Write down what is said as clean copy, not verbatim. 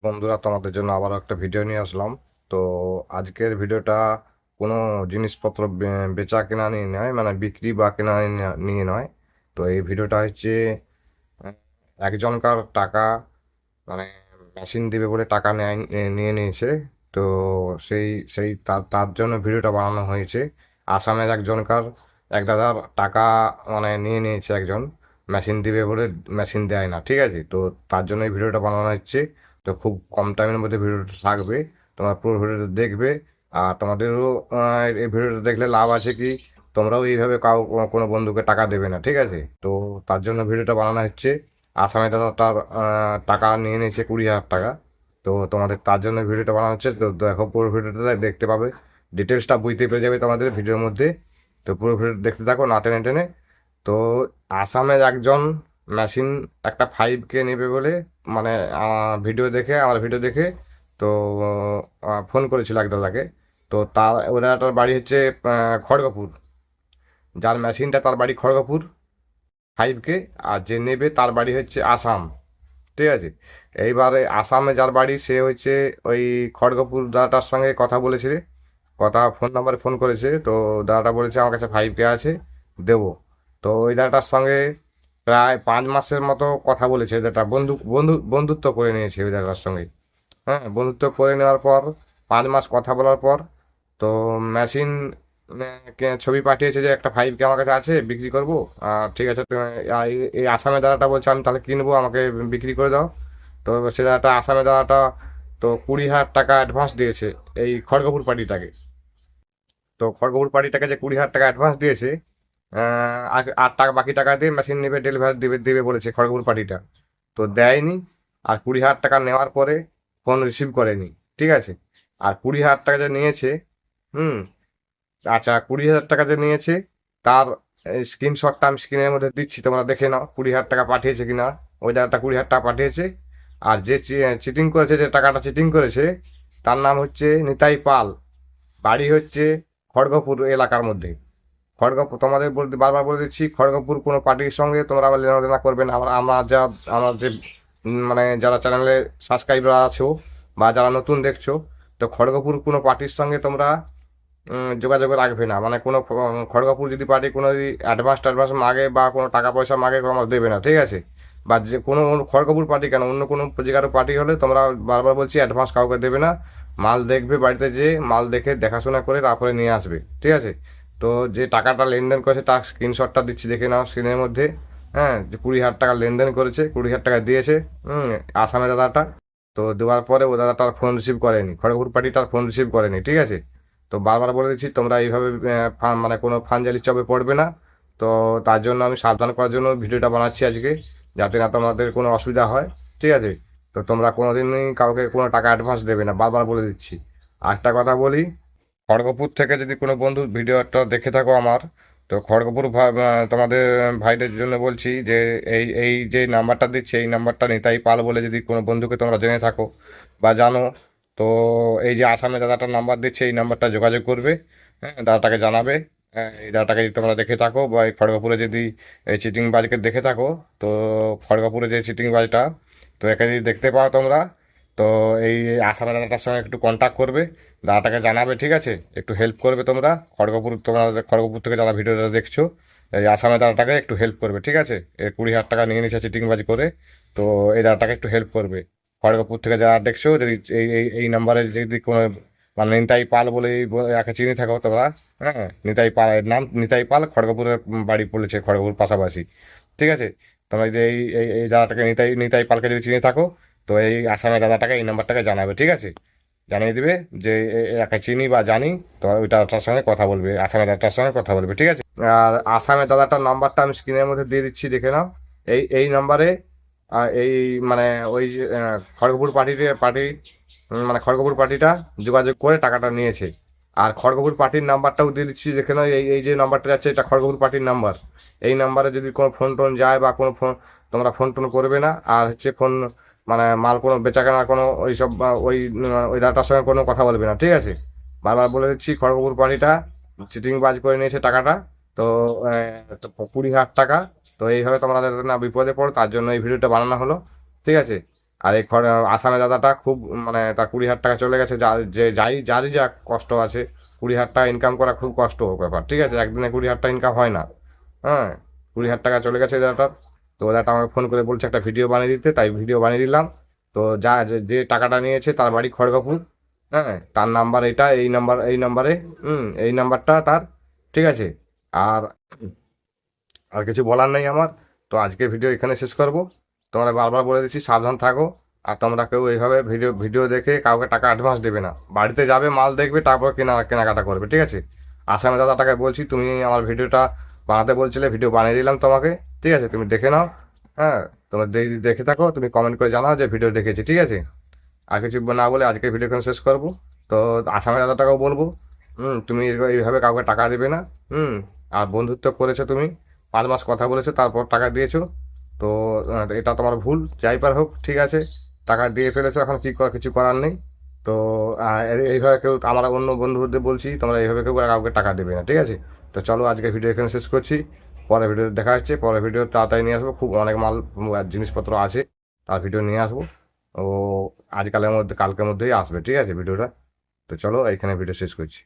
বন্ধুরা, তোমাদের জন্য আবারও একটা ভিডিও নিয়ে আসলাম। তো আজকের ভিডিওটা কোনো জিনিসপত্র বেচা কেনা নিয়ে নয়, মানে বিক্রি বা কেনা নিয়ে নয়। তো এই ভিডিওটা হচ্ছে আহ, একজনকার টাকা, মানে মেশিন দিবে বলে টাকা নিয়ে নিয়েছে। তো সেই সেই তার তার জন্য ভিডিওটা বানানো হয়েছে। আসামের একজনকার এক দাদার টাকা মানে নিয়ে নিয়েছে একজন, মেশিন দিবে বলে মেশিন দেয় না, ঠিক আছে। তো তার জন্য এই ভিডিওটা বানানো হচ্ছে। তো খুব কম টাইমের মধ্যে ভিডিওটা থাকবে, তোমরা পুরো ভিডিওটা দেখবে। আর তোমাদেরও এই ভিডিওটা দেখলে লাভ আছে কি, তোমরাও এইভাবে কোনো বন্ধুকে টাকা দেবে না, ঠিক আছে। তো তার জন্য ভিডিওটা বানানো হচ্ছে। আসামে দাদা তার টাকা নিয়ে নিয়েছে 20,000 টাকা। তো তোমাদের তার জন্য ভিডিওটা বানানো হচ্ছে। তো দেখো, পুরো ভিডিওটা দেখতে পাবে, ডিটেলসটা বুঝতে পেরে যাবে তোমাদের ভিডিওর মধ্যে। তো পুরো ভিডিও দেখতে থাকো, না টেনে টেনে। তো আসামের একজন মেশিন একটা 5K নেবে বলে, মানে আমার ভিডিও দেখে, তো ফোন করেছিল এক দাদাকে। তো তার ওনাটার বাড়ি হচ্ছে খড়গপুর। যার মেশিনটা তার বাড়ি খড়গপুর 5K, আর যে নেবে তার বাড়ি হচ্ছে আসাম, ঠিক আছে। এইবারে আসামে যার বাড়ি সে হচ্ছে ওই খড়গপুর দাদাটার সঙ্গে কথা বলেছে, ফোন নাম্বারে ফোন করেছে। তো দাদাটা বলেছে আমার কাছে 5K আছে, দেবো। তো ওই দাদাটার সঙ্গে প্রায় 5 মাসের মতো কথা বলেছে। দাদাটা বন্ধুত্ব করে নিয়েছে ওই দাদাটার সঙ্গে। হ্যাঁ, বন্ধুত্ব করে নেওয়ার পর 5 মাস কথা বলার পর, তো মেশিন ছবি পাঠিয়েছে যে একটা 5K আমার কাছে আছে, বিক্রি করবো। ঠিক আছে, এই আসামের দাদাটা বলছে আমি তাহলে কিনবো, আমাকে বিক্রি করে দাও। তো সে দাদাটা, আসামের দাদাটা, তো 20,000 টাকা অ্যাডভান্স দিয়েছে এই খড়গপুর পার্টিটাকে। তো খড়গপুর পার্টিটাকে যে 20,000 টাকা অ্যাডভান্স দিয়েছে, আর টাকা, বাকি টাকা দিয়ে মেশিন নেবে, ডেলিভারি দেবে দেবে বলেছে খড়গপুর পার্টিটা। তো দেয়নি। আর 20,000 টাকা নেওয়ার পরে ফোন রিসিভ করেনি, ঠিক আছে। আর 20,000 টাকা যে নিয়েছে, হুম, আচ্ছা, 20,000 টাকা যে নিয়েছে তার স্ক্রিনশটটা আমি স্ক্রিনের মধ্যে দিচ্ছি, তোমরা দেখে নাও 20,000 টাকা পাঠিয়েছে কিনা। ওই দাদাটা 20,000 টাকা পাঠিয়েছে। আর যে চিটিং করেছে, যে টাকাটা চিটিং করেছে, তার নাম হচ্ছে নিতাই পাল। বাড়ি হচ্ছে খড়গপুর এলাকার মধ্যে। খড়গপুর, তোমাদের বলতে বারবার বলে দিচ্ছি, খড়গপুর কোনো পার্টির সঙ্গে তোমরা আবার লেনাদেনা করবে না। আমার যে মানে যারা চ্যানেলে সাবস্ক্রাইবার আছো বা যারা নতুন দেখছো, তো খড়গপুর কোনো পার্টির সঙ্গে তোমরা যোগাযোগ রাখবে না। মানে কোনো খড়গপুর যদি পার্টি কোনো যদি অ্যাডভান্স মাগে বা কোনো টাকা পয়সা মাগে, আমার দেবে না, ঠিক আছে। বা যে কোনো খড়গপুর পার্টি কেন, অন্য কোনো জায়গার পার্টি হলে তোমরা, বারবার বলছি, অ্যাডভান্স কাউকে দেবে না। মাল দেখবে, বাড়িতে যে মাল দেখে দেখাশোনা করে তারপরে নিয়ে আসবে, ঠিক আছে। তো যে টাকাটা লেনদেন করেছে তার স্ক্রিনশটটা দিচ্ছি, দেখে নাও স্ক্রিনের মধ্যে। হ্যাঁ, যে 20,000 টাকা লেনদেন করেছে, 20,000 টাকা দিয়েছে আসামে দাদাটা। তো দেওয়ার পরে ও দাদাটার ফোন রিসিভ করেনি, খড়গপুর পার্টিটার ফোন রিসিভ করেনি, ঠিক আছে। তো বারবার বলে দিচ্ছি, তোমরা এইভাবে মানে কোনো ফানজালি চবে পড়বে না। তো তার জন্য আমি সাবধান করার জন্য ভিডিওটা বানাচ্ছি আজকে, যাতে না তোমাদের কোনো অসুবিধা হয়, ঠিক আছে। তো তোমরা কোনোদিনই কাউকে কোনো টাকা অ্যাডভান্স দেবে না, বারবার বলে দিচ্ছি। আরেকটা কথা বলি, খড়গপুর থেকে যদি কোনো বন্ধু ভিডিওটা দেখে থাকো আমার, তো খড়গপুর তোমাদের ভাইদের জন্য বলছি যে এই এই যে নাম্বারটা দিচ্ছে, এই নাম্বারটা নিতাই পাল বলে যদি কোনো বন্ধুকে তোমরা জেনে থাকো বা জানো, তো এই যে আসামে দাদাটার নাম্বার দিচ্ছে, এই নাম্বারটা যোগাযোগ করবে। হ্যাঁ, দাদাটাকে জানাবে। হ্যাঁ, এই দাদাটাকে যদি তোমরা দেখে থাকো বা এই খড়গপুরে যদি এই চিটিং বাজকে দেখে থাকো, তো খড়গপুরে যে চিটিং বাজটা, তো একে যদি দেখতে পাও তোমরা, তো এই আসামে দাদাটার সঙ্গে একটু কন্ট্যাক্ট করবে, দাদাটাকে জানাবে, ঠিক আছে। একটু হেল্প করবে তোমরা, খড়গপুর থেকে যারা ভিডিওটা দেখছো, এই আসামে দাদাটাকে একটু হেল্প করবে, ঠিক আছে। এই 20,000 টাকা নিয়ে নিচ্ছে চিটিংবাজি করে। তো এই দাদাটাকে একটু হেল্প করবে। খড়গপুর থেকে যারা দেখছো, যদি এই এই এই নাম্বারে যদি কোনো, মানে নিতাই পাল বলে একে চিনি থাকো তোমরা, হ্যাঁ, নিতাই পাল, এর নাম নিতাই পাল, খড়গপুরের বাড়ি পড়েছে, খড়গপুর পাশাপাশি, ঠিক আছে। তোমরা যদি এই এই এই দাদাটাকে, নিতাই নিতাই পালকে যদি চিনে থাকো, তো এই আসামের দাদাটাকে এই নাম্বারটাকে জানাবে, ঠিক আছে। জানিয়ে দিবে যে একে চিনি বা জানি। তো ওইটা তার সঙ্গে কথা বলবে, আসামের দাদাটার সঙ্গে কথা বলবে, ঠিক আছে। আর আসামের দাদাটার নাম্বারটা আমি স্ক্রিনের মধ্যে দিয়ে দিচ্ছি, দেখে নাও। এই নাম্বারে এই মানে ওই যে, খড়গপুর মানে খড়গপুর পার্টিটা যোগাযোগ করে টাকাটা নিয়েছে। আর খড়গপুর পার্টির নাম্বারটাও দিয়ে দিচ্ছি, দেখে নাও। এই যে নাম্বারটা যাচ্ছে, এটা খড়গপুর পার্টির নাম্বার। এই নাম্বারে যদি কোনো ফোন টোন যায় বা কোনো ফোন, তোমরা ফোন টোন করবে না। আর হচ্ছে ফোন, মানে মাল কোনো বেচাকেনা কোনো ওইসব ওই দাদাটার সঙ্গে কোনো কথা বলবে না, ঠিক আছে। বারবার বলে দিচ্ছি, খড়গপুর পার্টিটা চিটিং বাজ করে নিয়েছে টাকাটা। তো 20,000 টাকা। তো এইভাবে তোমরা যাতে না বিপদে পড়ো, তার জন্য এই ভিডিওটা বানানো হলো, ঠিক আছে। আর এই আসামে দাদাটা খুব মানে তার 20,000 টাকা চলে গেছে, যারই যা কষ্ট আছে, 20,000 টাকা ইনকাম করা খুব কষ্ট ব্যাপার, ঠিক আছে, একদিনে 20,000 টাকা ইনকাম হয় না। হ্যাঁ, 20,000 টাকা চলে গেছে দাদাটার। তো দাদাটা আমাকে ফোন করে বলছে একটা ভিডিও বানিয়ে দিতে, তাই ভিডিও বানিয়ে দিলাম। তো যে টাকাটা নিয়েছে তার বাড়ি খড়গপুর। হ্যাঁ, তার নাম্বার এটা, এই নাম্বারে, এই নাম্বারটা তার, ঠিক আছে। আর আর কিছু বলার নেই আমার। তো আজকে ভিডিও এখানে শেষ করব। তোমরা বারবার বলে দিচ্ছি সাবধান থাকো। আর তোমরা কেউ এইভাবে ভিডিও ভিডিও দেখে কাউকে টাকা অ্যাডভান্স দেবে না, বাড়িতে যাবে মাল দেখবে তারপর কেনাকাটা করবে, ঠিক আছে। আসামে দাদাটাকে বলছি, তুমি আমার ভিডিওটা বানাতে বলছিলে, ভিডিও বানিয়ে দিলাম তোমাকে, ঠিক আছে, তুমি দেখে নাও। হ্যাঁ, তোমরা দেখে থাকো, তুমি কমেন্ট করে জানাও যে ভিডিও দেখেছি, ঠিক আছে। আর কিছু না বলে আজকে ভিডিও এখানে শেষ করবো। তো আসামে দাদাটাকেও বলবো, তুমি এইভাবে কাউকে টাকা দেবে না। হুম। আর বন্ধুত্ব করেছো তুমি, 5 মাস কথা বলেছো তারপর টাকা দিয়েছো। তো এটা তোমার ভুল, যাই পার হোক, ঠিক আছে। টাকা দিয়ে ফেলেছো, এখন কিছু করার নেই। তো এইভাবে কেউ, আমার অন্য বন্ধুদের বলছি, তোমরা এইভাবে কেউ আর কাউকে টাকা দেবে না, ঠিক আছে। তো চলো আজকে ভিডিও এখানে শেষ করছি। পরে ভিডিও দেখা হচ্ছে, পরে ভিডিও তাড়াতাড়ি নিয়ে আসবো, খুব অনেক মাল জিনিসপত্র আছে, তার ভিডিও নিয়ে আসবো। ও আজকালের মধ্যে, কালকের মধ্যেই আসবে, ঠিক আছে ভিডিওটা। তো চলো এখানে ভিডিও শেষ করছি।